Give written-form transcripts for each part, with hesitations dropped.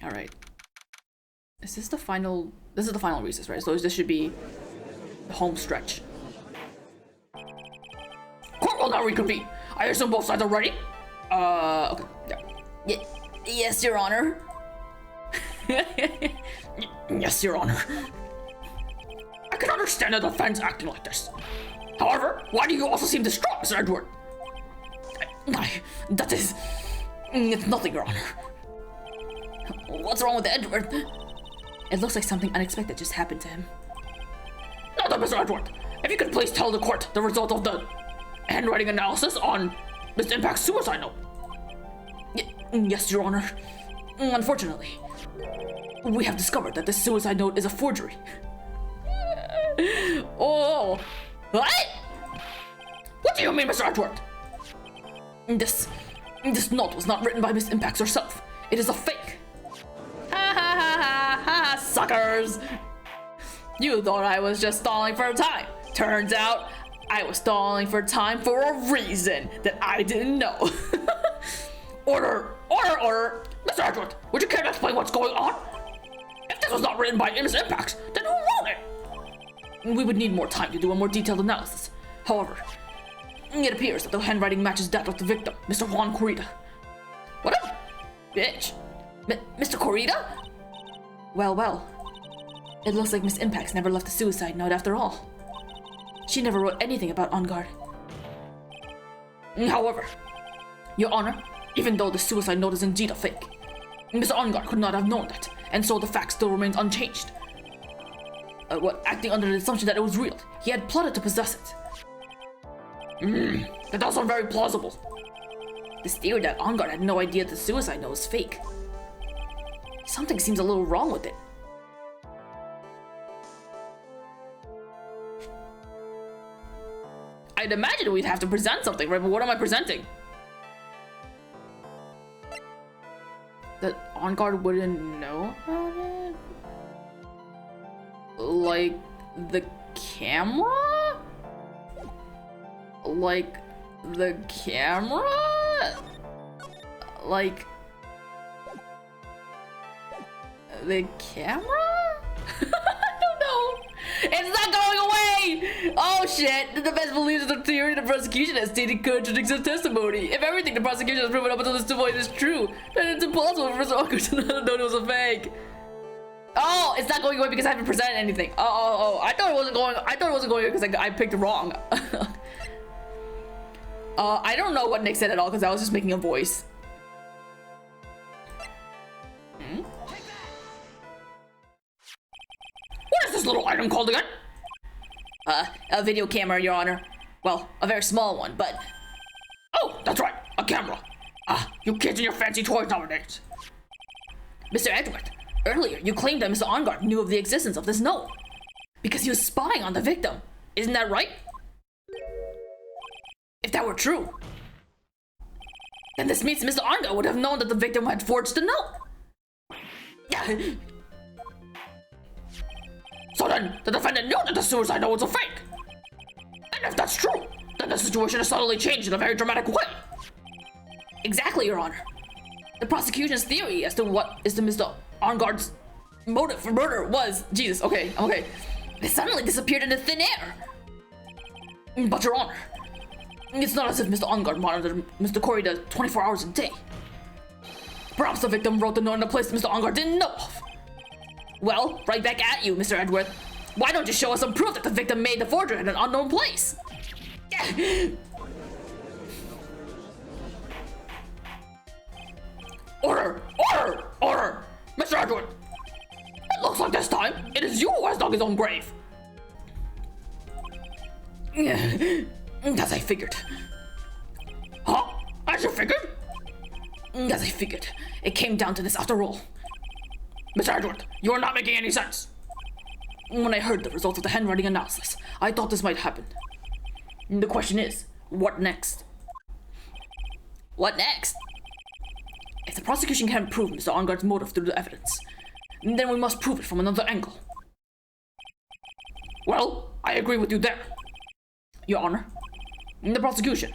Alright. Is this the final... This is the final recess, right? So this should be the home stretch. Court will now reconvene. I assume both sides are ready? Okay. Yeah. Yes, Your Honor. Yes, Your Honor. I can understand the defense acting like this. However, why do you also seem distraught, Mr. Edward? That is... It's nothing, Your Honor. What's wrong with Edward? It looks like something unexpected just happened to him. Now then, Mr. Edward, if you could please tell the court the result of the handwriting analysis on Mr. Impact's suicide note. Yes, Your Honor. Unfortunately, we have discovered that this suicide note is a forgery. Oh, what? What do you mean, Mr. Edward? This note was not written by Miss Impacts herself. It is a fake. Ha ha ha ha ha, suckers! You thought I was just stalling for time. Turns out, I was stalling for time for a reason that I didn't know. Order! Order! Order! Mr. Edward, would you care to explain what's going on? If this was not written by Miss Impacts, then who wrote it? We would need more time to do a more detailed analysis. However, it appears that the handwriting matches that of the victim, Mr. Juan Corrida. What a bitch! Mr. Corrida? Well. It looks like Miss Impacts never left the suicide note after all. She never wrote anything about On Guard. However, Your Honor, even though the suicide note is indeed a fake, Mr. On Guard could not have known that, and so the fact still remains unchanged. Acting under the assumption that it was real, he had plotted to possess it. That does sound very plausible. This theory that On Guard had no idea the suicide note was fake. Something seems a little wrong with it. I'd imagine we'd have to present something, right? But what am I presenting? That On Guard wouldn't know about it? Like the camera? Like the camera? Like the camera? I don't know. It's not going away! Oh shit! The defense believes the theory the prosecution has stated contradicts their testimony. If everything the prosecution has proven up until this point is true, then it's impossible for Mr. Walker to not have known it was a fake. Oh, it's not going away because I haven't presented anything. Oh. I thought it wasn't going because I picked it wrong. I don't know what Nick said at all because I was just making a voice. What is this little item called again? A video camera, Your Honor. Well, a very small one, but... Oh, that's right, a camera. You kids and your fancy toys nowadays. Mr. Edward, earlier you claimed that Mr. On Guard knew of the existence of this note because he was spying on the victim. Isn't that right? If that were true, then this means Mr. On Guard would have known that the victim had forged the note. So then, the defendant knew that the suicide note was a fake. And if that's true, then the situation has suddenly changed in a very dramatic way. Exactly, Your Honor. The prosecution's theory as to what is to Mr. On Guard's motive for murder was... Jesus, okay. It suddenly disappeared into thin air. But Your Honor, it's not as if Mr. On Guard monitored Mr. Corrida 24 hours a day. Perhaps the victim wrote the note in a place Mr. On Guard didn't know of. Well, right back at you, Mr. Edward. Why don't you show us some proof that the victim made the forgery in an unknown place? Order! Mr. Edward! It looks like this time it is you who has dug his own grave. As I figured. Huh? As you figured? As I figured. It came down to this after all. Mr. Edward, you are not making any sense. When I heard the results of the handwriting analysis, I thought this might happen. The question is, what next? What next? If the prosecution can't prove Mr. On Guard's motive through the evidence, then we must prove it from another angle. Well, I agree with you there. Your Honor, the prosecution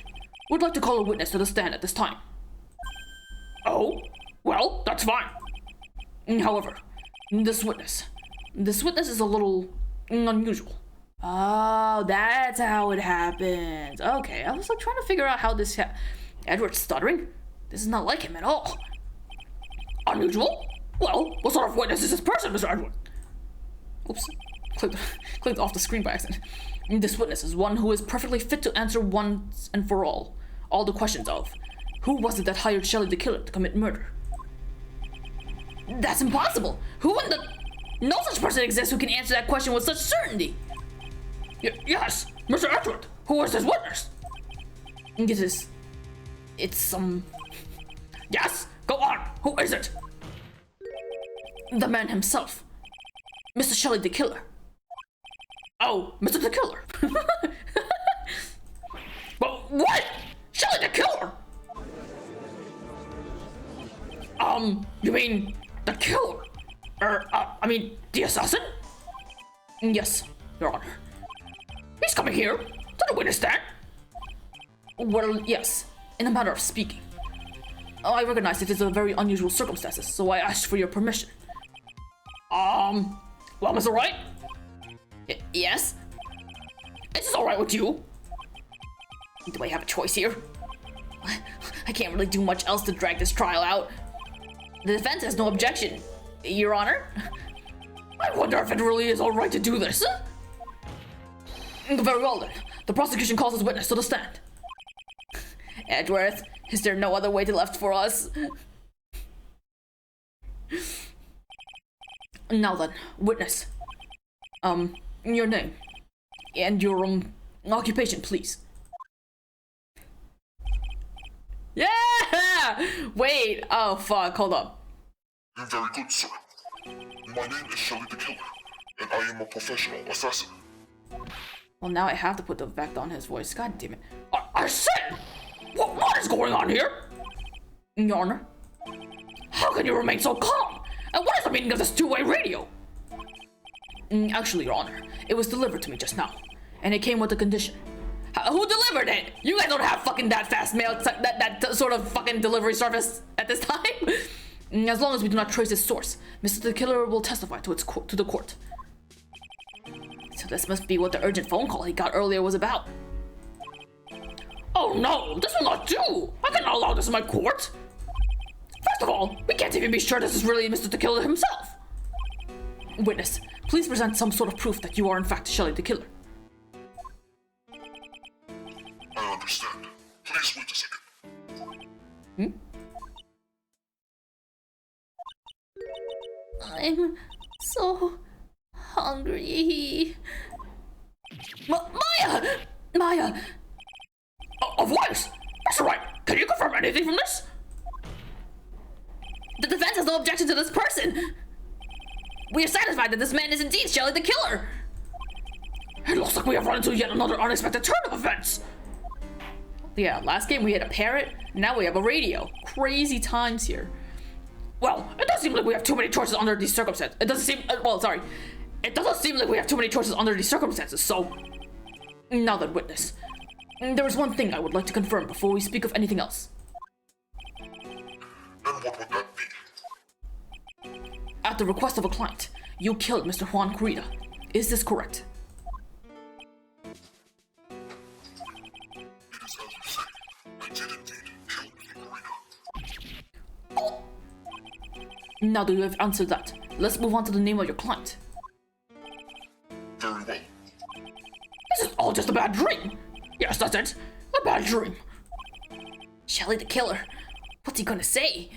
would like to call a witness to the stand at this time. Oh, well, that's fine. However, this witness is a little unusual. Oh, that's how it happens. Okay, I was like trying to figure out how this Edward's stuttering. This is not like him at all. Unusual? Well, what sort of witness is this person, Mr. Edward? Oops, clicked off the screen by accident. This witness is one who is perfectly fit to answer once and for all the questions of, who was it that hired Shelley the killer to commit murder? That's impossible! Who in the... No such person exists who can answer that question with such certainty! Yes, Mr. Edward, who is this witness? It's some... Yes, go on, who is it? The man himself. Mr. Shelley the killer. Oh, Mr. the killer. But what? Shelley the killer? You mean the killer? I mean the assassin? Yes, Your Honor. He's coming here to the witness stand. Well, yes, in a matter of speaking. I recognize it is a very unusual circumstances, so I asked for your permission. Well, Mr. Wright? Yes? Is this alright with you? Do I have a choice here? I can't really do much else to drag this trial out. The defense has no objection, Your Honor. I wonder if it really is alright to do this. Very well then. The prosecution calls this witness to the stand. Edgeworth, is there no other way left for us? Now then, witness. Your name. And your, occupation, please. Yeah! Wait, oh fuck, hold up. Very good, sir. My name is Shelley the Killer, and I am a professional assassin. Well, now I have to put the effect on his voice. God damn it. I said! What is going on here? Your Honor? How can you remain so calm? And what is the meaning of this two-way radio? Actually, Your Honor, it was delivered to me just now, and it came with a condition. Who delivered it? You guys don't have fucking that fast mail, that sort of fucking delivery service at this time. As long as we do not trace its source, Mr. the Killer will testify to the court. So this must be what the urgent phone call he got earlier was about. Oh no, this will not do! I cannot allow this in my court! First of all, we can't even be sure this is really Mr. the Killer himself. Witness, please present some sort of proof that you are in fact Shelley the Killer. I understand. Please wait a second. I'm so hungry. Maya! A voice! That's right. Can you confirm anything from this? The defense has no objection to this person. We are satisfied that this man is indeed Shelley the Killer. It looks like we have run into yet another unexpected turn of events. Yeah, last game we had a parrot, now we have a radio. Crazy times here. Well, it doesn't seem like we have too many choices under these circumstances. It doesn't seem like we have too many choices under these circumstances, so... Now then, witness. There is one thing I would like to confirm before we speak of anything else. And what would that be? At the request of a client, you killed Mr. Juan Corrida. Is this correct? It is as you say. I did indeed kill Mr. Corrida. Oh. Now that you have answered that, let's move on to the name of your client. Very well. This is all just a bad dream. Yes, that's it. A bad dream. Shelley the Killer. What's he gonna say?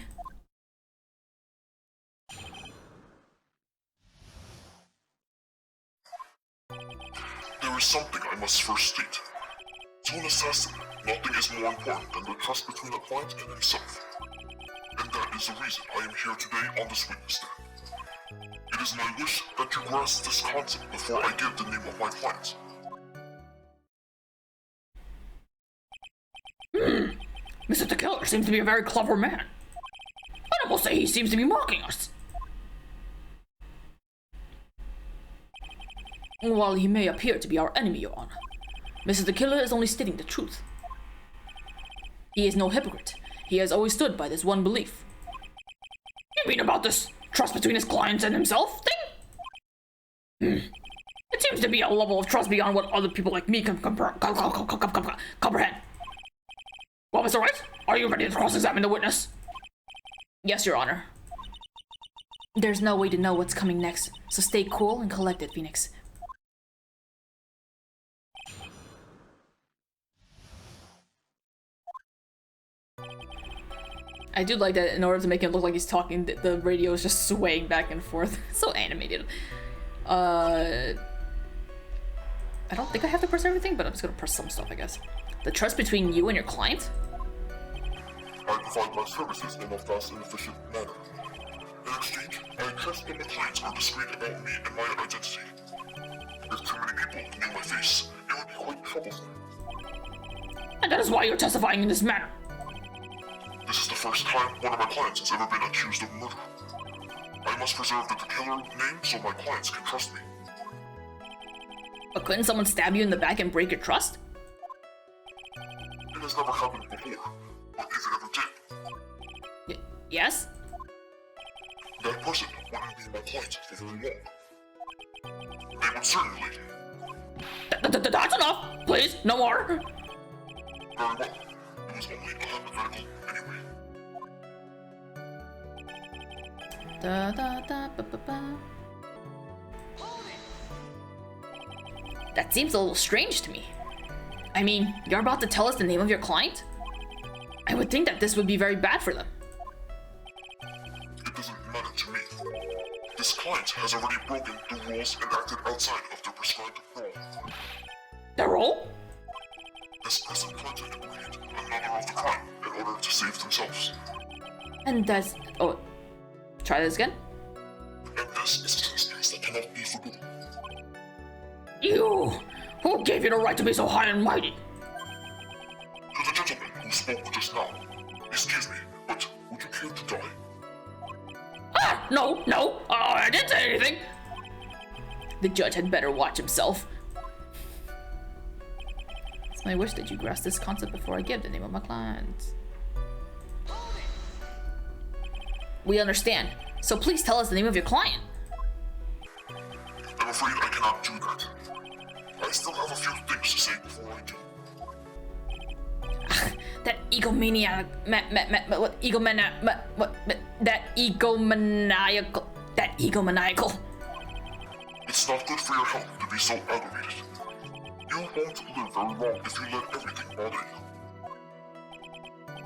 There is something I must first state. To an assassin, nothing is more important than the trust between a client and himself. And that is the reason I am here today on this witness stand. It is my wish that you grasp this concept before I give the name of my client. Mr. the Killer seems to be a very clever man. I'd almost say he seems to be mocking us. While he may appear to be our enemy, Your Honor, Mr. the Killer is only stating the truth. He is no hypocrite. He has always stood by this one belief. You mean about this trust between his clients and himself thing? It seems to be a level of trust beyond what other people like me can comprehend. Well, Mr. Wright, are you ready to cross-examine the witness? Yes, Your Honor. There's no way to know what's coming next, so stay cool and collected, Phoenix. I do like that in order to make him look like he's talking, the radio is just swaying back and forth. So animated. I don't think I have to press everything, but I'm just gonna press some stuff, I guess. The trust between you and your client? I provide my services in a fast and efficient manner. In exchange, I trust that my clients are discreet about me and my identity. If too many people knew my face, it would be quite troublesome. And that is why you're testifying in this manner. This is the first time one of my clients has ever been accused of murder. I must preserve the killer name so my clients can trust me. But couldn't someone stab you in the back and break your trust? It has never happened before, but if it ever did... Yes? That person wouldn't be my client for very long. They would certainly... That's enough! Please, no more! Very well. It was only a hypothetical anyway. That seems a little strange to me. I mean, you're about to tell us the name of your client? I would think that this would be very bad for them. It doesn't matter to me. This client has already broken the rules and acted outside of their prescribed role. Their role? This present content committed another of the crime in order to save themselves. And that's... Oh. Try this again? And this is a trespass that cannot be forgiven. You! Who gave you the right to be so high and mighty? To the gentleman who spoke just now. Excuse me, but would you care to die? Ah! No! I didn't say anything! The judge had better watch himself. It's my wish that you grasp this concept before I give the name of my client. We understand. So please tell us the name of your client. I'm afraid I cannot do that. I still have a few things to say before I do. That egomaniac, that egomaniacal. It's not good for your health to be so aggravated. You won't live very long if you let everything bother you.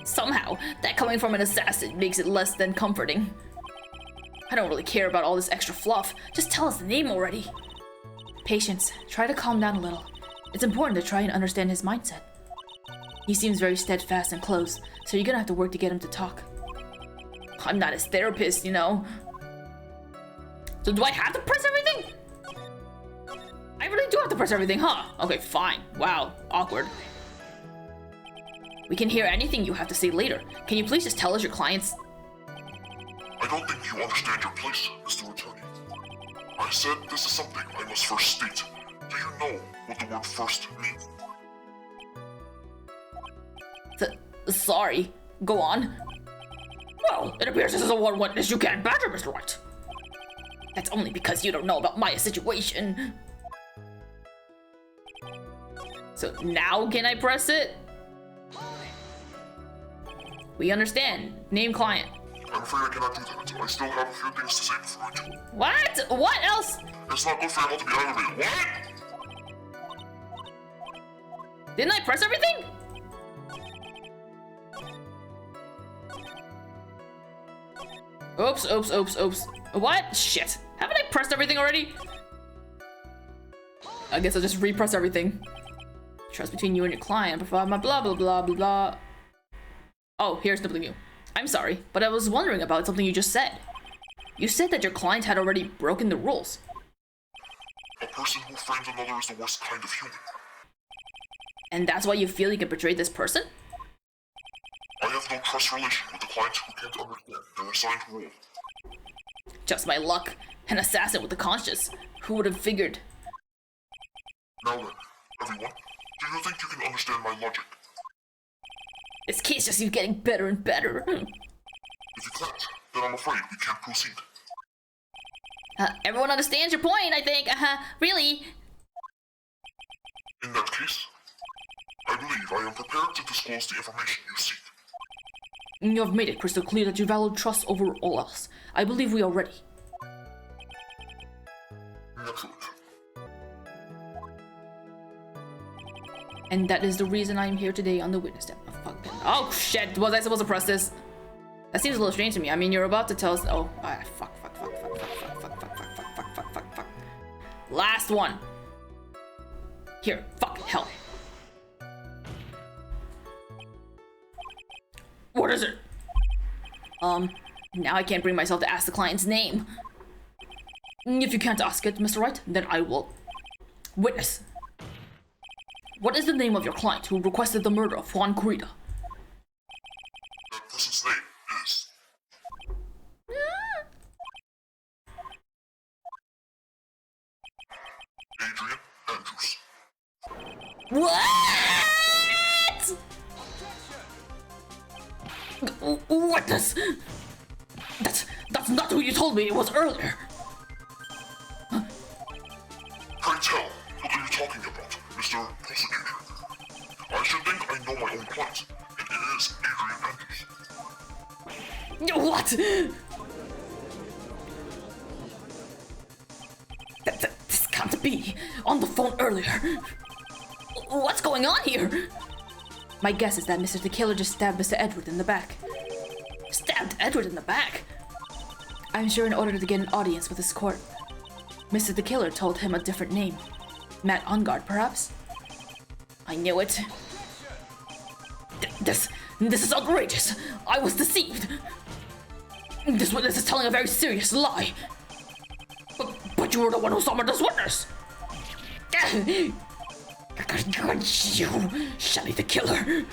Somehow, that coming from an assassin makes it less than comforting. I don't really care about all this extra fluff. Just tell us the name already. Patience, try to calm down a little. It's important to try and understand his mindset. He seems very steadfast and close, so you're gonna have to work to get him to talk. I'm not his therapist, you know. So do I have to press everything? I really do have to press everything, huh? Okay, fine. Wow, awkward. We can hear anything you have to say later. Can you please just tell us your client's... I don't think you understand your place, Mr. Attorney. I said this is something I must first state. Do you know what the word first means? Sorry. Go on. Well, it appears this is a one witness you can't badger, Mr. White. That's only because you don't know about my situation. So now can I press it? We understand. Name client. I'm afraid I cannot do that. I still have a few things to say before I do. What? What else? It's not good for your health to be aggravated. What? Didn't I press everything? Oops. What? Shit. Haven't I pressed everything already? I guess I'll just repress everything. Trust between you and your client, blah blah blah blah blah blah. Oh, here's W. I'm sorry, but I was wondering about something you just said. You said that your client had already broken the rules. A person who frames another is the worst kind of human. And that's why you feel you can betray this person? I have no trust relation with the client who can't understand their assigned role. Just my luck. An assassin with a conscience. Who would have figured? Now then, everyone, do you think you can understand my logic? This case just keeps getting better and better. If you can't, then I'm afraid we can't proceed. Everyone understands your point, I think. Really? In that case, I believe I am prepared to disclose the information you seek. You have made it crystal clear that you value trust over all else. I believe we are ready. Excellent. And that is the reason I am here today on the witness stand. Oh shit, was I supposed to press this? That seems a little strange to me. I mean, you're about to tell us. Oh, fuck. Last one. Here, fuck, hell. What is it? Now I can't bring myself to ask the client's name. If you can't ask it, Mr. Wright, then I will. Witness. What is the name of your client who requested the murder of Juan Corrida? That person's name is... Adrian Andrews. What? Witness! That's not who you told me it was earlier. Pray tell, what are you talking about, Mr. Prosecutor? I should think I know my own client, and it is Adrian Andrews. What? This can't be. On the phone earlier. What's going on here? My guess is that Mr. the Killer just stabbed Mr. Edward in the back. Stabbed Edward in the back? I'm sure in order to get an audience with his court, Mr. the Killer told him a different name. Matt Ungard, perhaps? I knew it. This is outrageous. I was deceived. This witness is telling a very serious lie. But you were the one who summoned this witness. You, Shelly the Killer.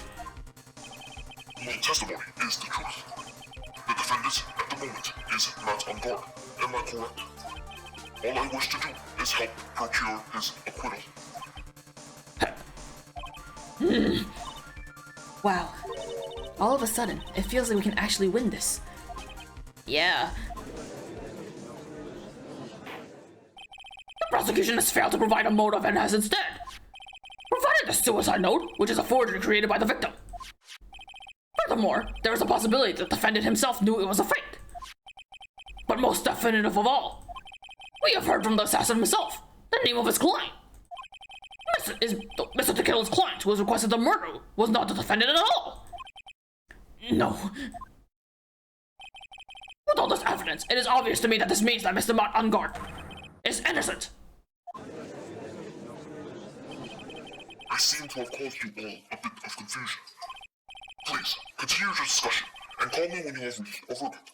My testimony is the truth. The defendant at the moment is Matt Ungard. Am I correct? All I wish to do is help procure his acquittal. Wow. All of a sudden, it feels like we can actually win this. Yeah. The prosecution has failed to provide a motive and has instead provided a suicide note, which is a forgery created by the victim. Furthermore, there is a possibility that the defendant himself knew it was a fake. But most definitive of all, we have heard from the assassin himself the name of his client. Mr. the Killer's client who has requested the murder was not the defendant at all. No. With all this evidence, it is obvious to me that this means that Mr. Matt Ungard is innocent. I seem to have caused you all a bit of confusion. Please, continue your discussion, and call me when you have reached a verdict.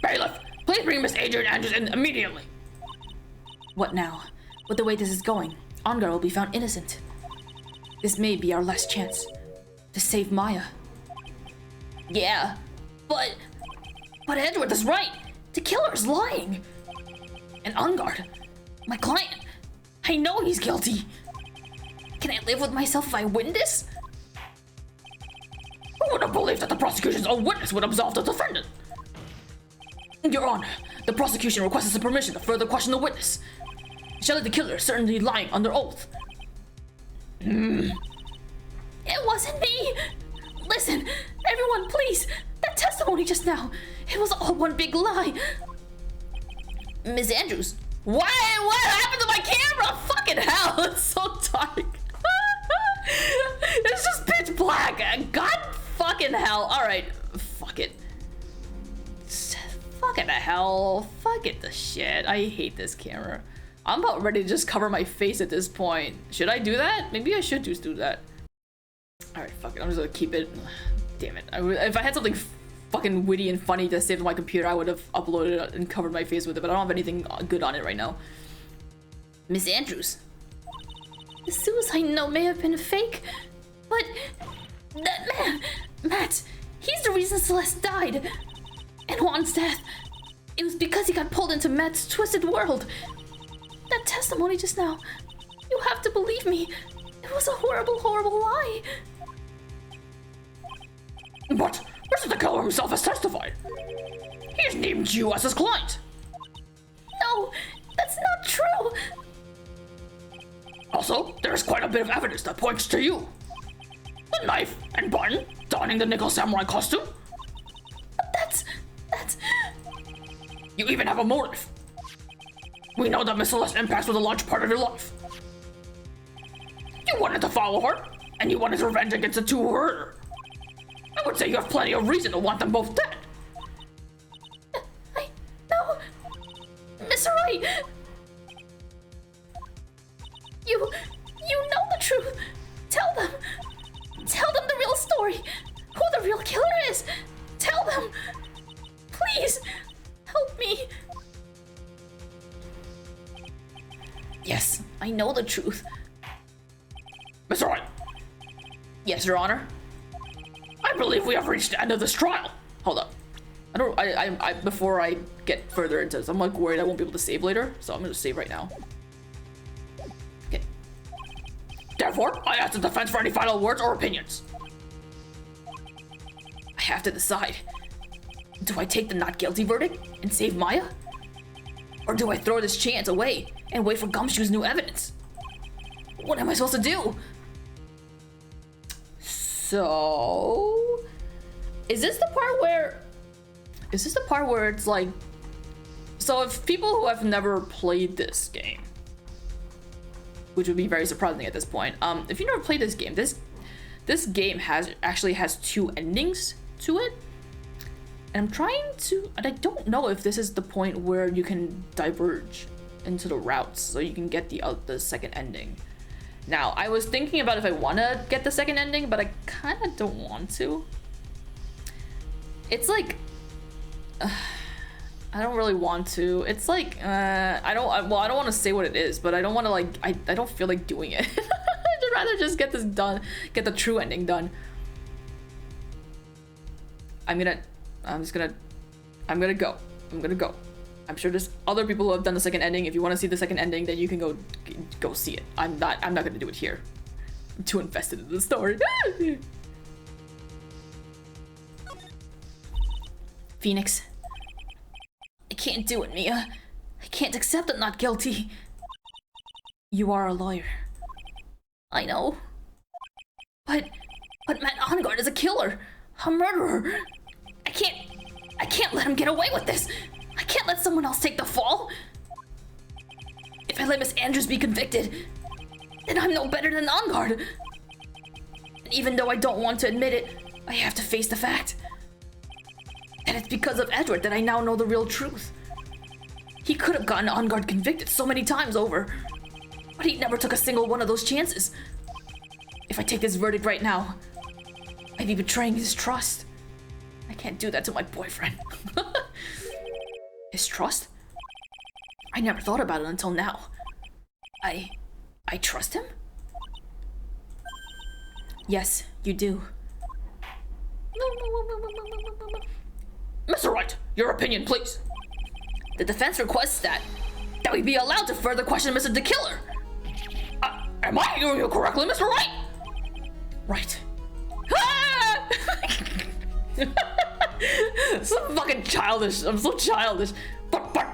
Bailiff, please bring Miss Adrian Andrews in immediately. What now? With the way this is going, Ungard will be found innocent. This may be our last chance to save Maya. Yeah, but Edward is right. The killer is lying. And Ungard, my client, I know he's guilty. Can I live with myself if I win this? Who would have believed that the prosecution's own witness would absolve the defendant? Your Honor, the prosecution requests permission to further question the witness. Shelly the Killer is certainly lying under oath. It wasn't me! Listen, everyone, please! That testimony just now, it was all one big lie. Miss Andrews, what happened to my camera? Fucking hell, it's so dark. It's just pitch black. God fucking hell. Alright, fuck it. Fucking hell. Fuck it the shit. I hate this camera. I'm about ready to just cover my face at this point. Should I do that? Maybe I should just do that. Alright, fuck it. I'm just gonna keep it. Damn it. If I had something fucking witty and funny to save on my computer, I would have uploaded it and covered my face with it, but I don't have anything good on it right now. Miss Andrews. The suicide note may have been fake, but that man, Matt, he's the reason Celeste died. And Juan's death, it was because he got pulled into Matt's twisted world. That testimony just now, you have to believe me. It was a horrible, horrible lie. But Mr. the Killer himself has testified. He's named you as his client. No, that's not true. Also, there's quite a bit of evidence that points to you. The knife and button, donning the nickel samurai costume. But that's... You even have a motive. We know that Miss Celeste Impacts was a large part of your life. You wanted to follow her, and you wanted revenge against the two who hurt her. I would say you have plenty of reason to want them both dead. No... Mr. Wright! You know the truth. Tell them. Tell them the real story. Who the real killer is. Tell them. Please, help me. Yes, I know the truth. Mr. Wright. Yes, Your Honor. I believe we have reached the end of this trial. Hold up. Before I get further into this, I'm like worried I won't be able to save later, so I'm gonna save right now. Okay. Therefore, I ask the defense for any final words or opinions. I have to decide. Do I take the not guilty verdict and save Maya? Or do I throw this chance away and wait for Gumshoe's new evidence? What am I supposed to do? So... Is this the part where it's like... So if people who have never played this game, which would be very surprising at this point, if you never played this game, this game actually has two endings to it. And I'm trying to, and I don't know if this is the point where you can diverge into the routes so you can get the second ending. Now, I was thinking about if I want to get the second ending, but I kind of don't want to. It's like, I don't really want to. It's like, I don't want to say what it is, but I don't want to I don't feel like doing it. I'd rather just get this done, get the true ending done. I'm gonna go. I'm sure there's other people who have done the second ending. If you want to see the second ending, then you can go see it. I'm not gonna do it here. I'm too invested in the story. Phoenix. I can't do it, Mia. I can't accept I'm not guilty. You are a lawyer. I know. But Matt Ongard is a killer. A murderer. I can't let him get away with this. I can't let someone else take the fall. If I let Miss Andrews be convicted, then I'm no better than Ongard. And even though I don't want to admit it, I have to face the fact that it's because of Edward that I now know the real truth. He could have gotten Ongard convicted so many times over, but he never took a single one of those chances. If I take this verdict right now, I'd be betraying his trust. I can't do that to my boyfriend. His trust? I never thought about it until now. I trust him? Yes, you do. Mr. Wright, your opinion, please. The defense requests that we be allowed to further question Mr. the Killer. Am I hearing you correctly, Mr. Wright? Right. So fucking childish. I'm so childish. But that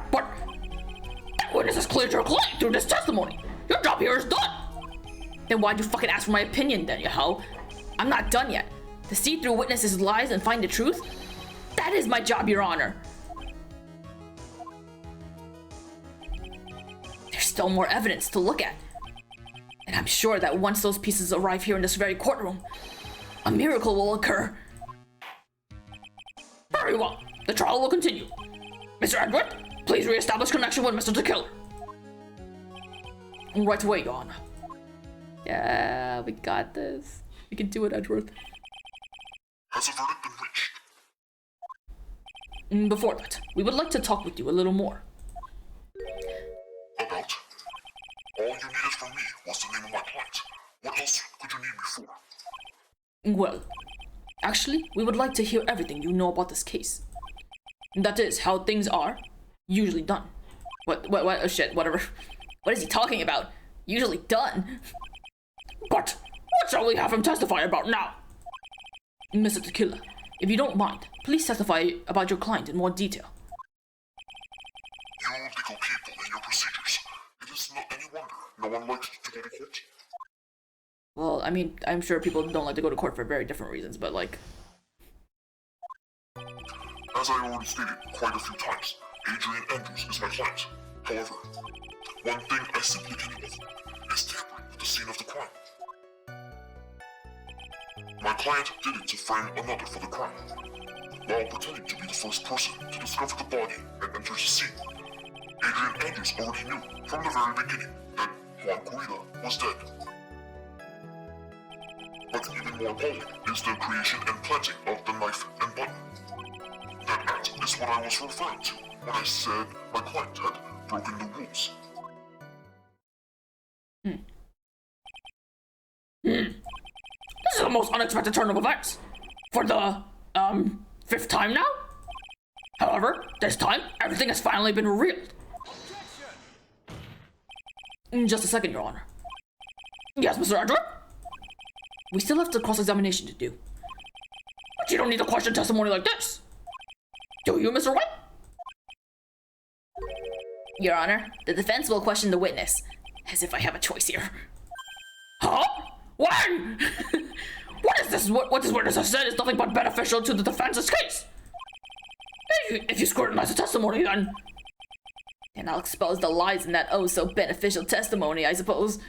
witness has cleared your claim through this testimony. Your job here is done. Then why'd you fucking ask for my opinion then, you hoe? I'm not done yet. To see through witnesses' lies and find the truth? That is my job, Your Honor. There's still more evidence to look at. And I'm sure that once those pieces arrive here in this very courtroom, a miracle will occur. Very well. The trial will continue. Mr. Edward, please reestablish connection with Mr. the Killer. Right away, Your Honor. Yeah, we got this. We can do it, Edward. Has a verdict been reached? Before that, we would like to talk with you a little more. About? All you needed from me was the name of my client. What else could you need me for? Well, actually, we would like to hear everything you know about this case. That is how things are usually done. What, oh shit, whatever. What is he talking about? Usually done. But what shall we have him testify about now? Mr. Tequila, If you don't mind, please testify about your client in more detail. You legal people and your procedures. It is not any wonder no one likes to go to court. Well, I mean, I'm sure people don't like to go to court for very different reasons, but like... As I already stated quite a few times, Adrian Andrews is my client. However, one thing I simply cannot do is tampering with the scene of the crime. My client did it to frame another for the crime, while pretending to be the first person to discover the body and enter the scene. Adrian Andrews already knew from the very beginning that Juan Corrida was dead. But even more appalling is the creation and planting of the knife and button. That act is what I was referring to when I said my client had broken the rules. This is the most unexpected turn of events. For the, 5th time now? However, this time, everything has finally been revealed. In just a second, Your Honor. Yes, Mr. Edward? We still have the cross-examination to do. But you don't need to question testimony like this. Do you, Mr. White? Your Honor, the defense will question the witness, as if I have a choice here. Huh? When? What is this? What this witness has said is nothing but beneficial to the defense's case. If you scrutinize the testimony, then... And I'll expose the lies in that oh-so-beneficial testimony, I suppose.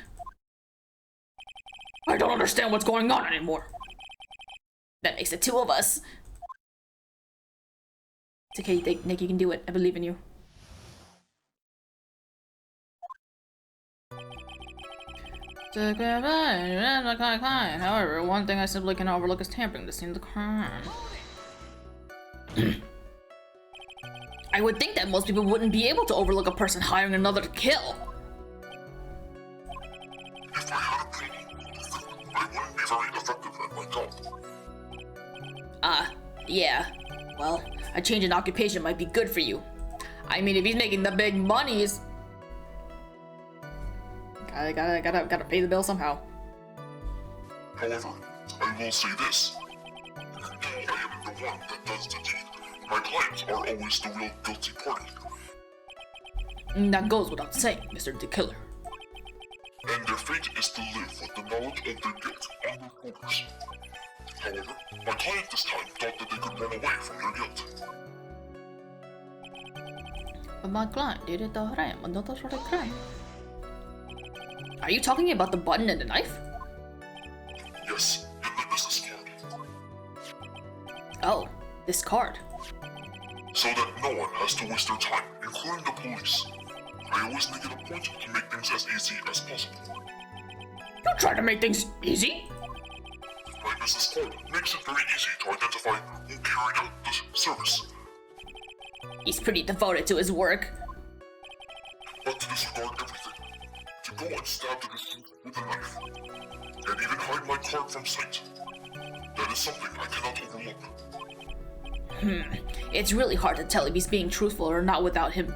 I don't understand what's going on anymore. That makes it 2 of us. It's okay, Nick, you can do it. I believe in you. However, one thing I simply cannot overlook is tampering the scene of the crime. I would think that most people wouldn't be able to overlook a person hiring another to kill. If I had a problem, I wouldn't be very effective at my job. Yeah. Well, a change in occupation might be good for you. I mean, if he's making the big monies... Gotta pay the bill somehow. However, I will say this. Although I am the one that does the deed, my clients are always the real guilty party. That goes without saying, Mr. The Killer. And their fate is to live with the knowledge of their guilt on their shoulders. However, my client this time thought that they could run away from their guilt. But my client did it already, but not for the crime. Are you talking about the button and the knife? Yes, in the business card. Oh, this card. So that no one has to waste their time, including the police. I always make it a point to make things as easy as possible. You try to make things easy? My business card makes it very easy to identify who carried out the service. He's pretty devoted to his work. But to disregard everything, to go and stab the deceased with a knife, and even hide my card from sight, that is something I cannot overlook. It's really hard to tell if he's being truthful or not without him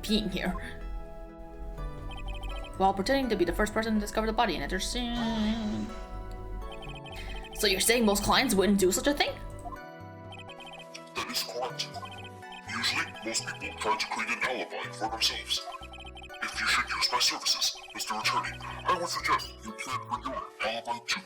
being here. While pretending to be the first person to discover the body and enter scene. So you're saying most clients wouldn't do such a thing? That is correct. Usually, most people try to create an alibi for themselves. If you should use my services, Mr. Attorney, I would suggest you plan for your alibi too.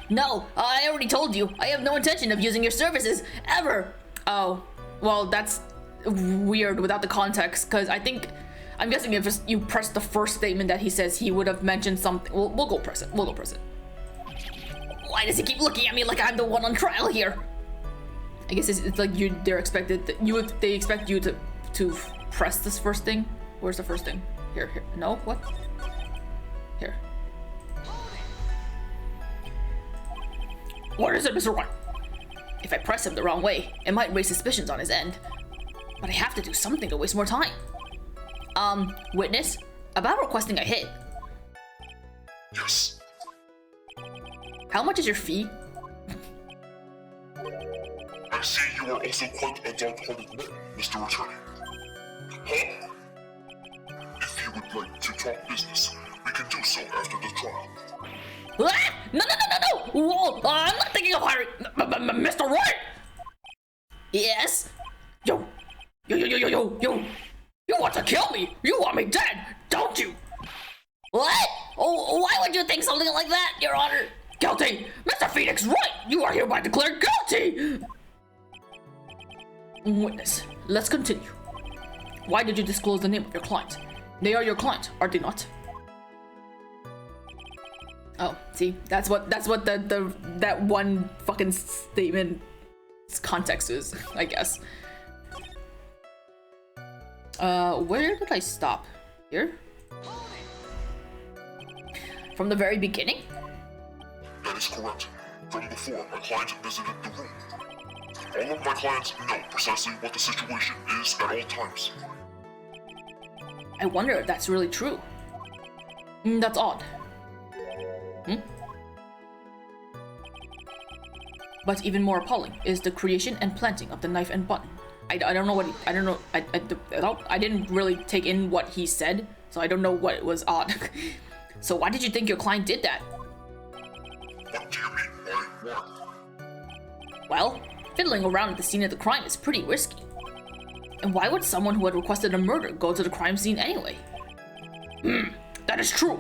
No, I already told you. I have no intention of using your services, ever. Oh, well, that's weird without the context, because I'm guessing if you press the first statement that he says, he would have mentioned something. We'll go press it. We'll go press it. Why does he keep looking at me like I'm the one on trial here? I guess it's like they expect you to press this first thing. Where's the first thing? Here. No, what? Here. What is it, Mr. White? If I press him the wrong way, it might raise suspicions on his end. But I have to do something to waste more time. Witness, about requesting a hit. Yes. How much is your fee? I see you are also quite a dark-hearted man, Mr. Attorney. Huh? If you would like to talk business, we can do so after the trial. Ah! No! Whoa, I'm not thinking of Yes? Yo! You want to kill me? You want me dead, don't you? What? Oh, why would you think something like that, Your Honor? Guilty! Mr. Phoenix, right! You are hereby declared guilty! Witness, let's continue. Why did you disclose the name of your client? They are your client, are they not? Oh, see, that's what that one fucking statement context is, I guess. Where did I stop? Here? From the very beginning? That is correct. From before my client visited the room. All of my clients know precisely what the situation is at all times. I wonder if that's really true. That's odd. But even more appalling is the creation and planting of the knife and button. I don't know what I didn't really take in what he said, so I don't know what was odd. So why did you think your client did that? What do you mean by why? Well, fiddling around at the scene of the crime is pretty risky. And why would someone who had requested a murder go to the crime scene anyway? That is true.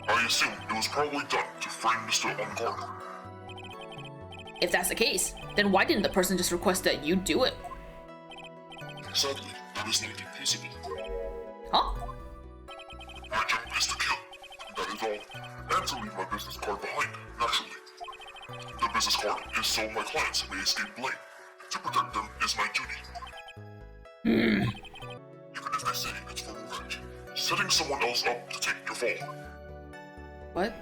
I assume it was probably done to frame Mr. Unguard. If that's the case, then why didn't the person just request that you do it? Sadly, that is not impossible. Huh? My job is to kill. That is all. And to leave my business card behind, naturally. The business card is so my clients may escape blame. To protect them is my duty. Even if they say it's for revenge, setting someone else up to take your fall. What?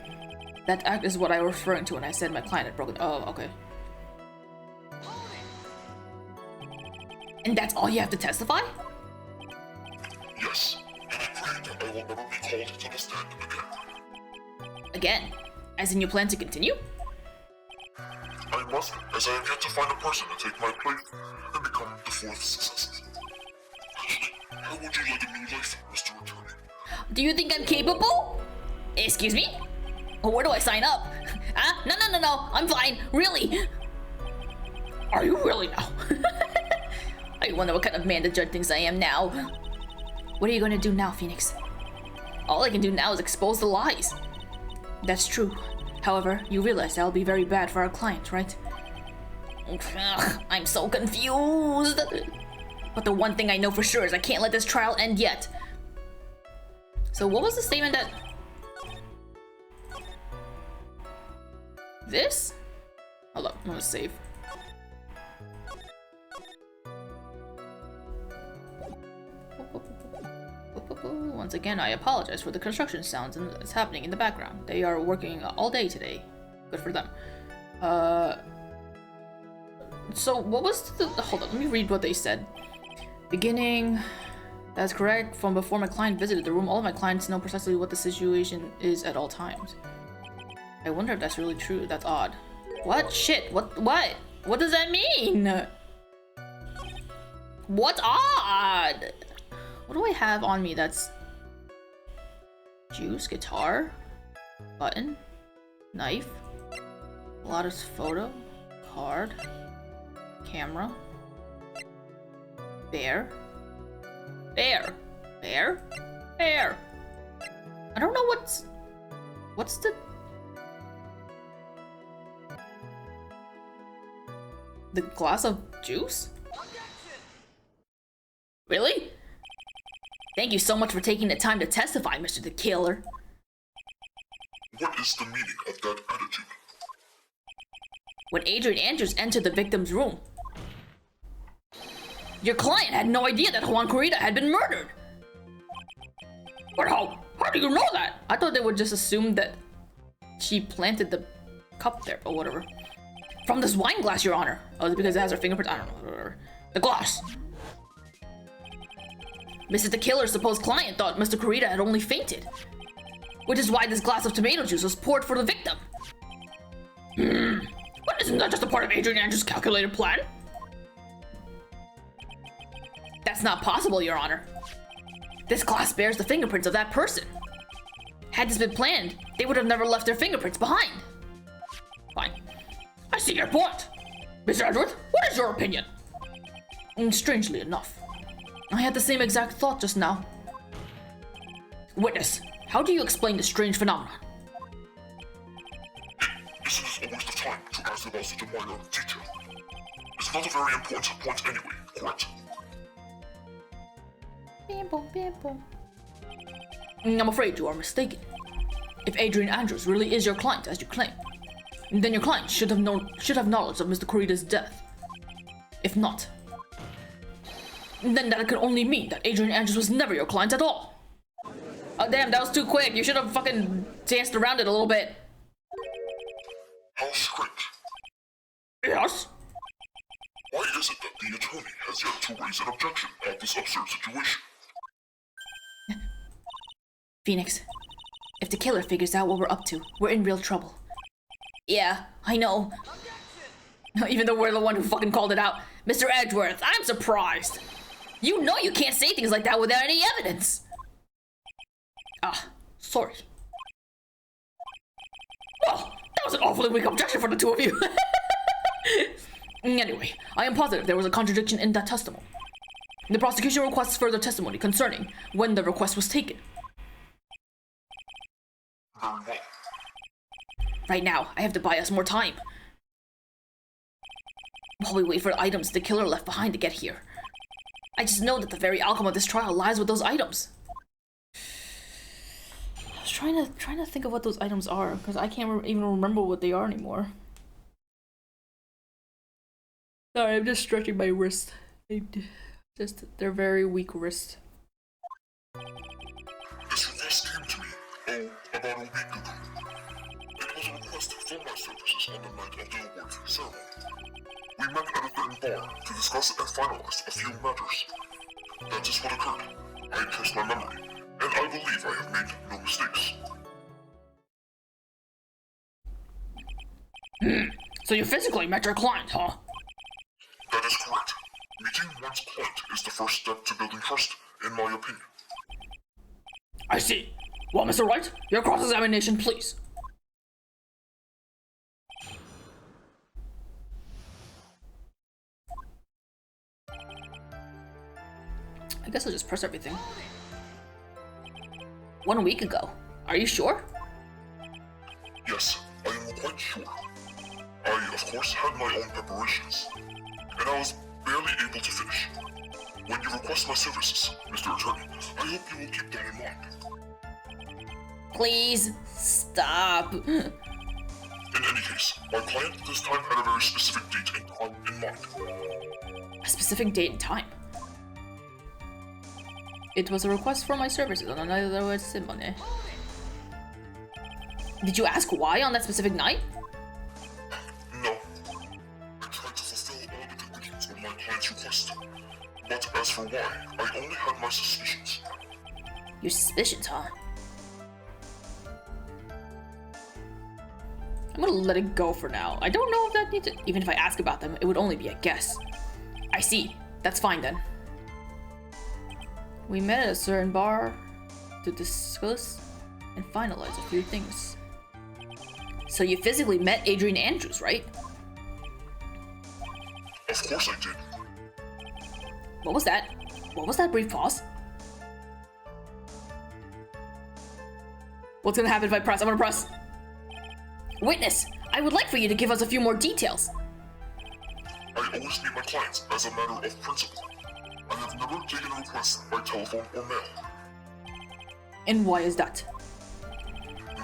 That act is what I was referring to when I said my client had broken. Oh, okay. And that's all you have to testify? Yes, and I pray that I will never be called to the stand again. Again? As in you plan to continue? I must, as I have yet to find a person to take my place and become the fourth successor. How would you like a new life, Mr. Attorney? Do you think I'm capable? Excuse me? Where do I sign up? Huh? No. I'm fine. Really? Are you really now? I wonder what kind of man the judge thinks I am now. What are you gonna do now, Phoenix? All I can do now is expose the lies. That's true. However, you realize that'll be very bad for our client, right? Ugh, I'm so confused. But the one thing I know for sure is I can't let this trial end yet. So what was the statement that... This? Hold up, I'm gonna save. Once again, I apologize for the construction sounds that's happening in the background. They are working all day today. Good for them. So what was the... Hold on, let me read what they said. Beginning... That's correct. From before my client visited the room, all of my clients know precisely what the situation is at all times. I wonder if that's really true. That's odd. What? Shit. What? What does that mean? What's odd? What do I have on me that's... Juice, guitar, button, knife, Lotta's photo, card, camera, bear. I don't know what's the glass of juice? Really? Thank you so much for taking the time to testify, Mr. the Killer. What is the meaning of that attitude? When Adrian Andrews entered the victim's room, your client had no idea that Juan Corrida had been murdered. But how do you know that? I thought they would just assume that she planted the cup there, or whatever. From this wine glass, Your Honor. Oh, is it because it has her fingerprints? I don't know, whatever. The glass. Mrs. the Killer's supposed client thought Mr. Corrida had only fainted, which is why this glass of tomato juice was poured for the victim. But isn't that just a part of Adrian Andrews' calculated plan? That's not possible, Your Honor. This glass bears the fingerprints of that person. Had this been planned, they would have never left their fingerprints behind. Fine. I see your point. Mr. Edward, what is your opinion? Strangely enough, I had the same exact thought just now. Witness, how do you explain this strange phenomenon? Isn't this always the time to ask about such a minor detail? It's not a very important point anyway, correct? I'm afraid you are mistaken. If Adrian Andrews really is your client as you claim, then your client should have knowledge of Mr. Kurita's death. If not, then that could only mean that Adrian Andrews was never your client at all. Oh damn, that was too quick. You should have fucking danced around it a little bit. How strange. Yes? Why is it that the attorney has yet to raise an objection at this absurd situation? Phoenix, if the killer figures out what we're up to, we're in real trouble. Yeah, I know. Even though we're the one who fucking called it out. Mr. Edgeworth, I'm surprised. You know you can't say things like that without any evidence. Ah, sorry. Well, that was an awfully weak objection for the two of you. Anyway, I am positive there was a contradiction in that testimony. The prosecution requests further testimony concerning when the request was taken. Very well. Right now, I have to buy us more time. While we wait for the items the killer left behind to get here. I just know that the very outcome of this trial lies with those items. I was trying to think of what those items are, because I can't even remember what they are anymore. Sorry, I'm just stretching my wrist. They're very weak wrists. This request came to me, about a week ago. It was a request for my services on the night of the award ceremony. We met at a certain bar to discuss and finalize a few matters. That is what occurred. I test my memory, and I believe I have made no mistakes. So you physically met your client, huh? That is correct. Meeting one's client is the first step to building trust, in my opinion. I see. Well, Mr. Wright, your cross-examination, please. I guess I'll just press everything. 1 week ago. Are you sure? Yes, I am quite sure. I, of course, had my own preparations, and I was barely able to finish. When you request my services, Mr. Attorney, I hope you will keep that in mind. Please stop. In any case, my client this time had a very specific date and time in mind. A specific date and time? It was a request for my services on a night of the ceremony. Did you ask why on that specific night? No. I tried to fulfill all the conditions of my client's request. But as for why, I only had my suspicions. Your suspicions, huh? I'm gonna let it go for now. I don't know if that needs to... Even if I ask about them, it would only be a guess. I see. That's fine then. We met at a certain bar to discuss and finalize a few things. So you physically met Adrian Andrews, right? Of course I did. What was that? What was that brief pause? What's gonna happen if I press? I'm gonna press. Witness, I would like for you to give us a few more details. I always meet my clients as a matter of principle. I have never taken a request by telephone or mail. And why is that?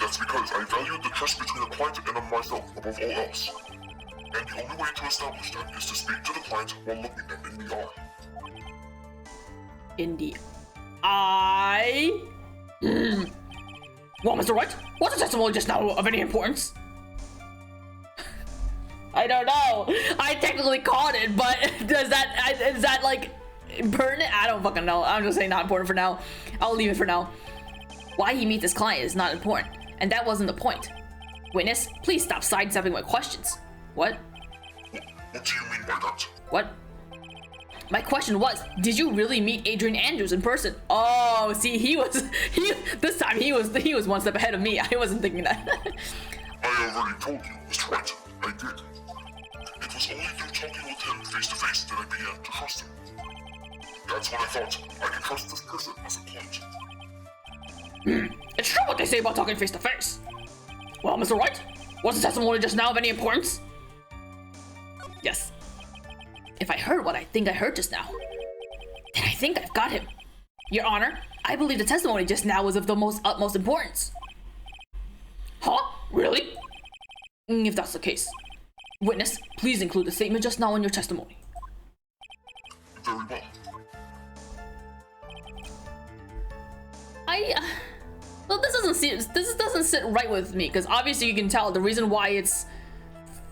That's because I value the trust between a client and myself above all else. And the only way to establish that is to speak to the client while looking them in the eye. In the eye? Well, Mr. Wright, was the testimony just now of any importance? I don't know. I technically caught it, but is that like pertinent? I don't fucking know. I'm just saying not important for now. I'll leave it for now. Why he meets his client is not important, and that wasn't the point. Witness, please stop sidestepping my questions. What? What do you mean by that? What? My question was, did you really meet Adrian Andrews in person? Oh, see, this time he was one step ahead of me. I wasn't thinking that. I already told you, Mr. Wright. I did. It was only through talking with him face to face that I began to trust him. That's when I thought, I can trust this person as a client. It's true what they say about talking face to face. Well, Mr. White, was the testimony just now of any importance? Yes. If I heard what I think I heard just now, then I think I've got him. Your Honor, I believe the testimony just now was of the utmost importance. Huh? Really? If that's the case. Witness, please include the statement just now in your testimony. Very well. Well, this doesn't sit right with me, because obviously you can tell the reason why it's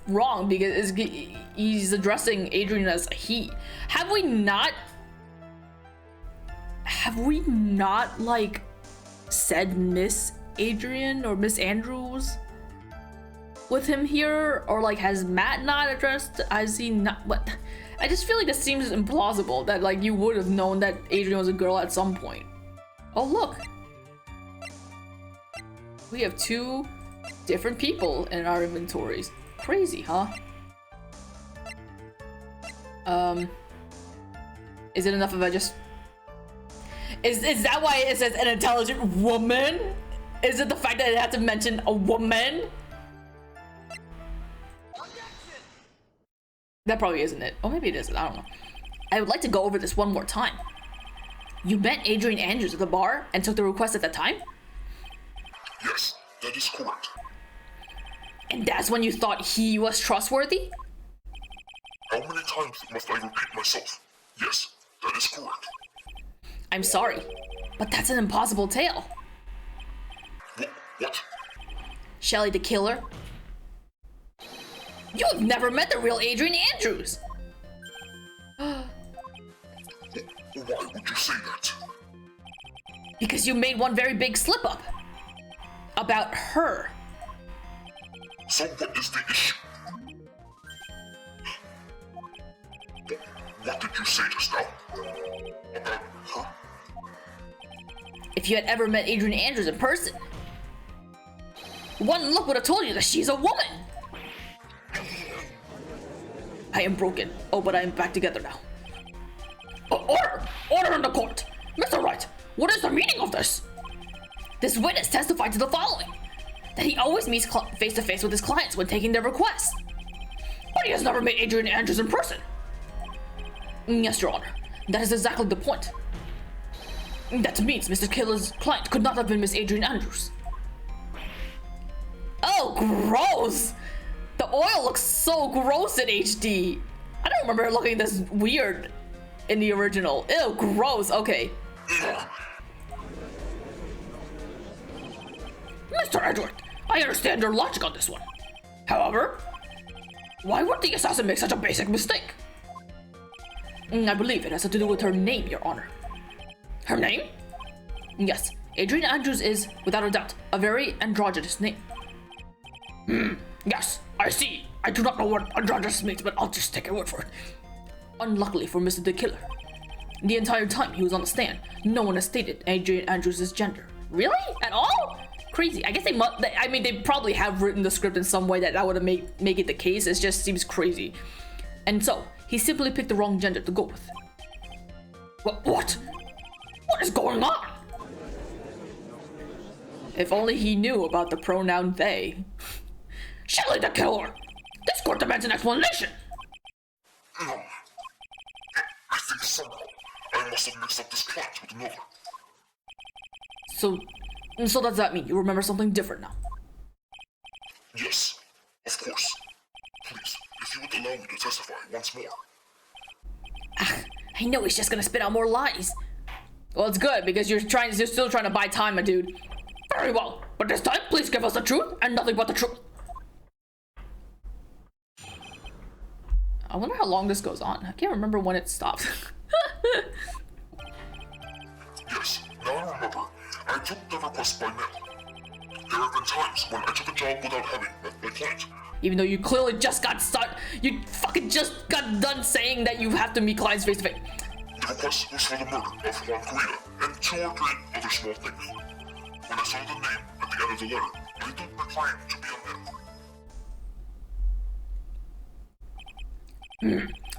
wrong because he's addressing Adrian as a he. Have we not like said Miss Adrian or Miss Andrews with him here, or like has Matt not addressed? Has he not? What? I just feel like this seems implausible that like you would have known that Adrian was a girl at some point. Oh look, we have 2 different people in our inventories. Crazy, huh? Is it enough if I just... Is that why it says an intelligent woman? Is it the fact that it had to mention a woman? That probably isn't it. Oh, maybe it is. I don't know. I would like to go over this one more time. You met Adrian Andrews at the bar and took the request at that time? Yes, that is correct. And that's when you thought he was trustworthy? How many times must I repeat myself? Yes, that is correct. I'm sorry, but that's an impossible tale. What? Shelly the killer? You have never met the real Adrian Andrews! Why would you say that? Because you made one very big slip up. About her. So what is the issue? What did you say just now? About her? If you had ever met Adrian Andrews in person, one look would have told you that she's a woman. I am broken. Oh, but I am back together now. Order! Order in the court! Mr. Wright, what is the meaning of this? This witness testified to the following. That he always meets face to face with his clients when taking their requests. But he has never met Adrian Andrews in person. Yes, Your Honor. That is exactly the point. That means Mr. Killer's client could not have been Miss Adrian Andrews. Oh, gross! The oil looks so gross in HD. I don't remember it looking this weird in the original. Ew, gross. Okay. Mr. Edward, I understand your logic on this one. However, why would the assassin make such a basic mistake? I believe it has to do with her name, Your Honor. Her name? Yes, Adrian Andrews is, without a doubt, a very androgynous name. Yes, I see. I do not know what androgynous means, but I'll just take your word for it. Unluckily for Mr. the Killer, the entire time he was on the stand, no one has stated Adrian Andrews' gender. Really? At all? Crazy. I guess they probably have written the script in some way that would have make it the case. It just seems crazy. And so, he simply picked the wrong gender to go with. What? What is going on? If only he knew about the pronoun they. Shelly the killer! This court demands an explanation! No. I think somehow I must have mixed up this client with another. So does that mean you remember something different now? Yes, of course. Please, if you would allow me to testify once more. I know he's just gonna spit out more lies. Well, it's good because you're still trying to buy time, my dude. Very well, but this time, please give us the truth and nothing but the truth. I wonder how long this goes on. I can't remember when it stops. Yes, now I remember. I took the request by mail. There have been times when I took a job without having met my client. Even though you clearly just got you fucking just got done saying that you have to meet clients face to face. The request was for the murder of Juan Corrida and 2 or 3 other small things. When I saw the name at the end of the letter, I took my client to be a male.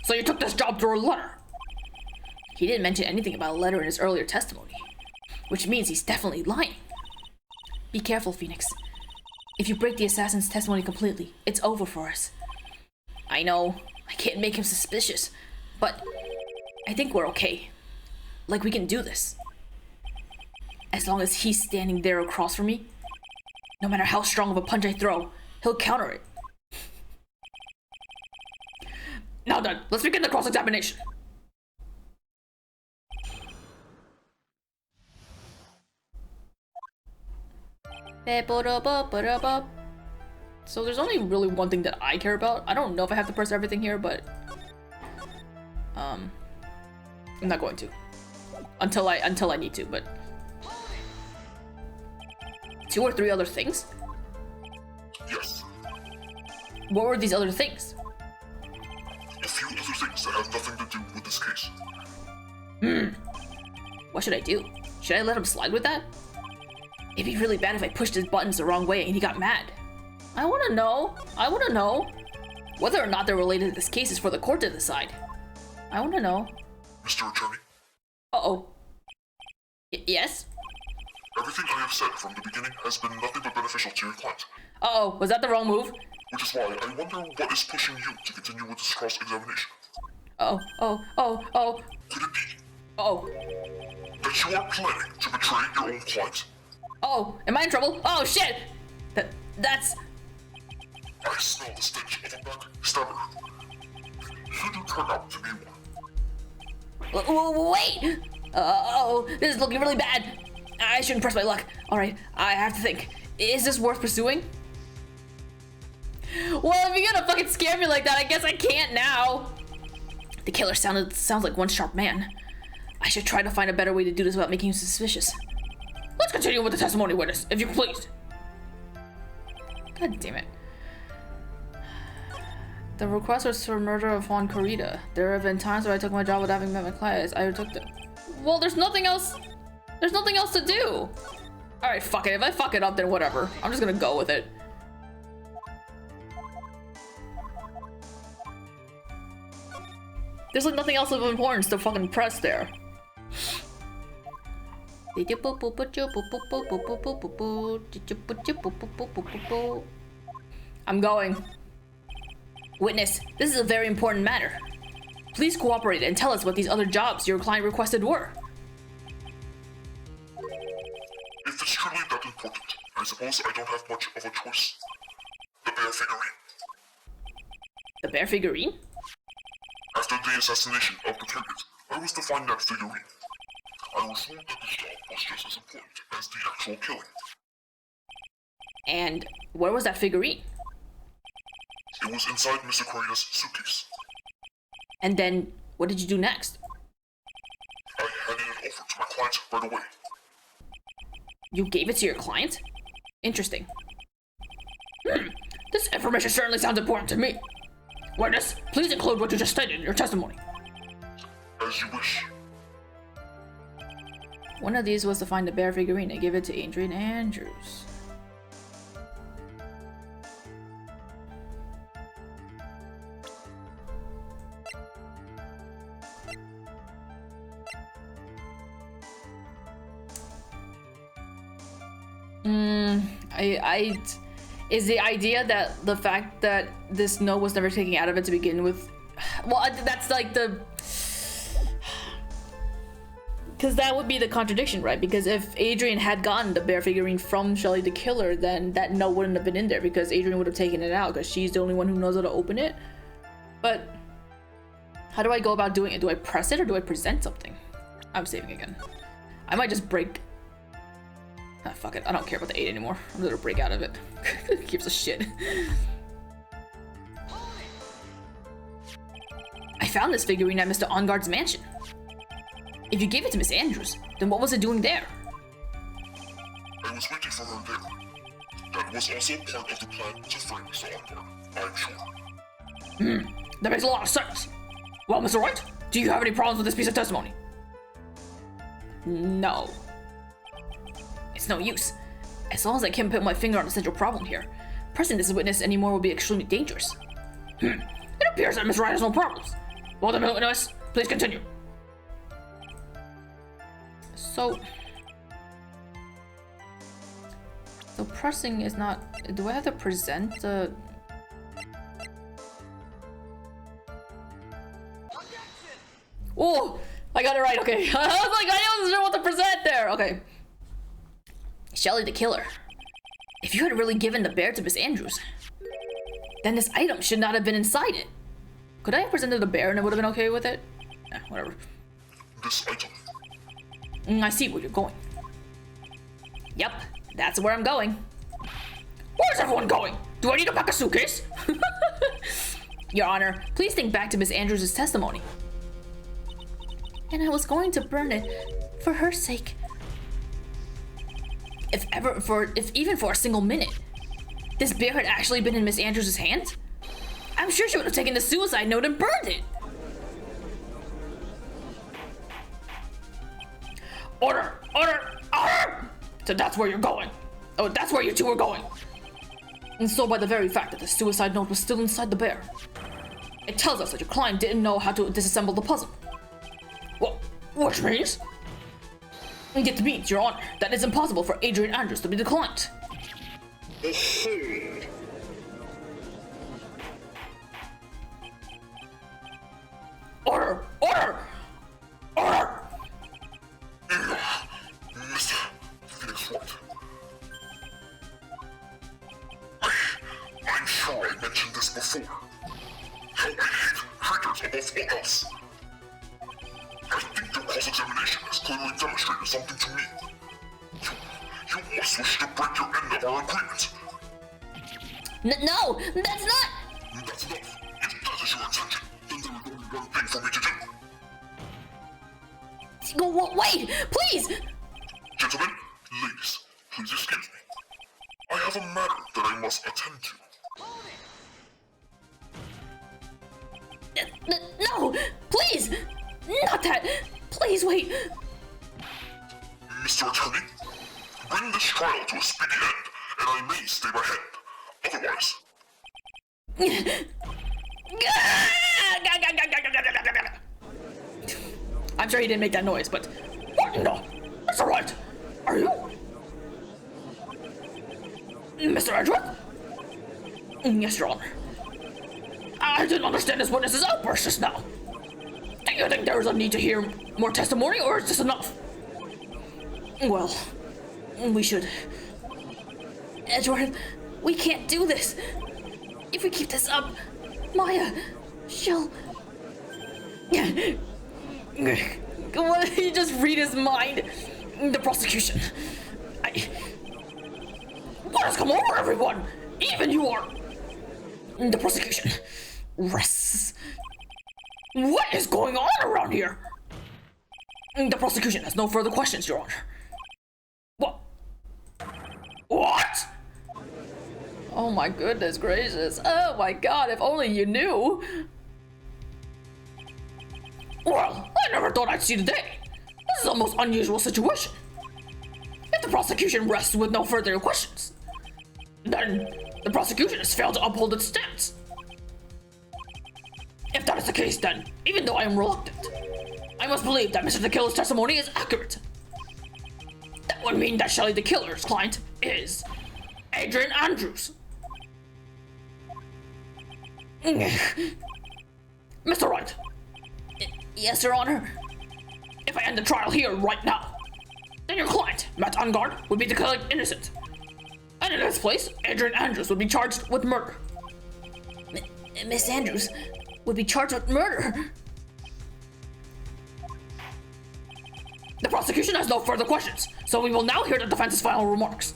So you took this job through a letter? He didn't mention anything about a letter in his earlier testimony, which means he's definitely lying. Be careful, Phoenix. If you break the assassin's testimony completely, it's over for us. I know, I can't make him suspicious, but I think we're okay. Like, we can do this. As long as he's standing there across from me, no matter how strong of a punch I throw, he'll counter it. Now then, let's begin the cross-examination. So there's only really one thing that I care about. I don't know if I have to press everything here, but I'm not going to until I need to. But 2 or 3 other things. Yes. What were these other things? A few other things that have nothing to do with this case. What should I do? Should I let him slide with that? It'd be really bad if I pushed his buttons the wrong way and he got mad. I wanna know. Whether or not they're related to this case is for the court to decide. I wanna know. Mr. Attorney, Uh-oh. Yes? everything I have said from the beginning has been nothing but beneficial to your client. Uh-oh, was that the wrong move? Which is why I wonder what is pushing you to continue with this cross-examination. Oh. Could it be Oh. that you are planning to betray your own client? Oh, am I in trouble? Oh, shit! That's... I smell the stench of a backstabber. Should you turn out to be one? Wait! Oh, this is looking really bad. I shouldn't press my luck. Alright, I have to think. Is this worth pursuing? Well, if you're gonna fucking scare me like that, I guess I can't now. The killer sounds like one sharp man. I should try to find a better way to do this without making him suspicious. Let's continue with the testimony witness, if you please. God damn it. The request was for murder of Juan Corrida. There have been times where I took my job without having met my clients. I took the... Well, there's nothing else. There's nothing else to do. Alright, fuck it. If I fuck it up, then whatever. I'm just gonna go with it. There's like nothing else of importance to fucking press there. I'm going. Witness, this is a very important matter. Please cooperate and tell us what these other jobs your client requested were. If it's truly that important, I suppose I don't have much of a choice. The bear figurine. The bear figurine? After the assassination of the target, I was to find that figurine. I was told that this job was just as important as the actual killing. And where was that figurine? It was inside Mr. Corrida's suitcase. And then, what did you do next? I handed it over to my client right away. You gave it to your client? Interesting. This information certainly sounds important to me. Witness, please include what you just stated in your testimony. As you wish. One of these was to find the bear figurine and give it to Adrian Andrews. Is the idea that the fact that this note was never taken out of it to begin with, well, that's like the, because that would be the contradiction, right? Because if Adrian had gotten the bear figurine from Shelly the killer, then that note wouldn't have been in there because Adrian would have taken it out because she's the only one who knows how to open it. But how do I go about doing it? Do I press it or do I present something? I'm saving again. I might just break. Ah, fuck it. I don't care about the 8 anymore. I'm gonna break out of it. It gives a shit. I found this figurine at Mr. Onguard's mansion. If you gave it to Miss Andrews, then what was it doing there? I was waiting for her there. That was also part of the plan to frame Mr. Onguard, I'm sure. That makes a lot of sense. Well, Mr. Wright, do you have any problems with this piece of testimony? No. It's no use. As long as I can't put my finger on the central problem here, pressing this witness anymore will be extremely dangerous. It'll appears that Miss Wright has no problems. Well then, witness, please continue. So pressing is not... Do I have to present the... Oh, I got it right, okay. I was like, I wasn't sure what to present there. Okay. Shelly the killer. If you had really given the bear to Miss Andrews, then this item should not have been inside it. Could I have presented the bear and it would have been okay with it? Eh, whatever. This item. I see where you're going. Yep, that's where I'm going. Where's everyone going? Do I need to pack a suitcase? Your Honor, please think back to Miss Andrews' testimony. And I was going to burn it for her sake. If even for a single minute, this bear had actually been in Miss Andrews' hands, I'm sure she would have taken the suicide note and burned it. Order! Order! Order! So that's where you're going. Oh, that's where you two are going. And so by the very fact that the suicide note was still inside the bear, it tells us that your client didn't know how to disassemble the puzzle. Well, which means? It means, Your Honor, that it's impossible for Adrian Andrews to be the client. Order! Order! Order! Mr. Phoenix Wright. I'm sure I mentioned this before. How I hate traitors above all else. I think your cross-examination has clearly demonstrated something to me. You must wish to break your end of our agreement. No, that's not. That's enough. If that is your intention, then there is only one thing for me to do. Wait, please. Gentlemen, ladies, please excuse me. I have a matter that I must attend to. No, please. Not that. Please wait. Mr. Attorney, bring this trial to a speedy end, and I may stay my hand. Otherwise... I'm sure he didn't make that noise, but... What? No, that's alright. Are you? Mr. Edgeworth? Yes, Your Honor. I didn't understand this witness's outburst just now. Do you think there is a need to hear more testimony, or is this enough? Well, we should... Edgeworth, we can't do this. If we keep this up, Maya, she'll... What, he just read his mind? The prosecution. What has come over everyone? Even you are... The prosecution rests. What is going on around here? The prosecution has no further questions, Your Honor. What? What? Oh my goodness gracious. Oh my god, if only you knew. Well, I never thought I'd see the day. This is a most unusual situation. If the prosecution rests with no further questions, then the prosecution has failed to uphold its stance. If that is the case, then, even though I am reluctant, I must believe that Mr. the Killer's testimony is accurate. That would mean that Shelly the Killer's client is Adrian Andrews. Mr. Wright. Yes, Your Honor. If I end the trial here right now, then your client, Matt Ungard, would be declared innocent. And in its place, Adrian Andrews would be charged with murder. Miss Andrews would be charged with murder. The prosecution has no further questions, so we will now hear the defense's final remarks.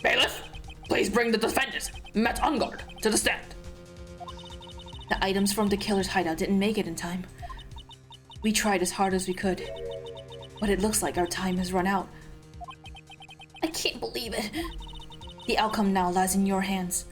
Bailiff, please bring the defendant, Matt Ungard, to the stand. The items from the killer's hideout didn't make it in time. We tried as hard as we could, but it looks like our time has run out. I can't believe it. The outcome now lies in your hands.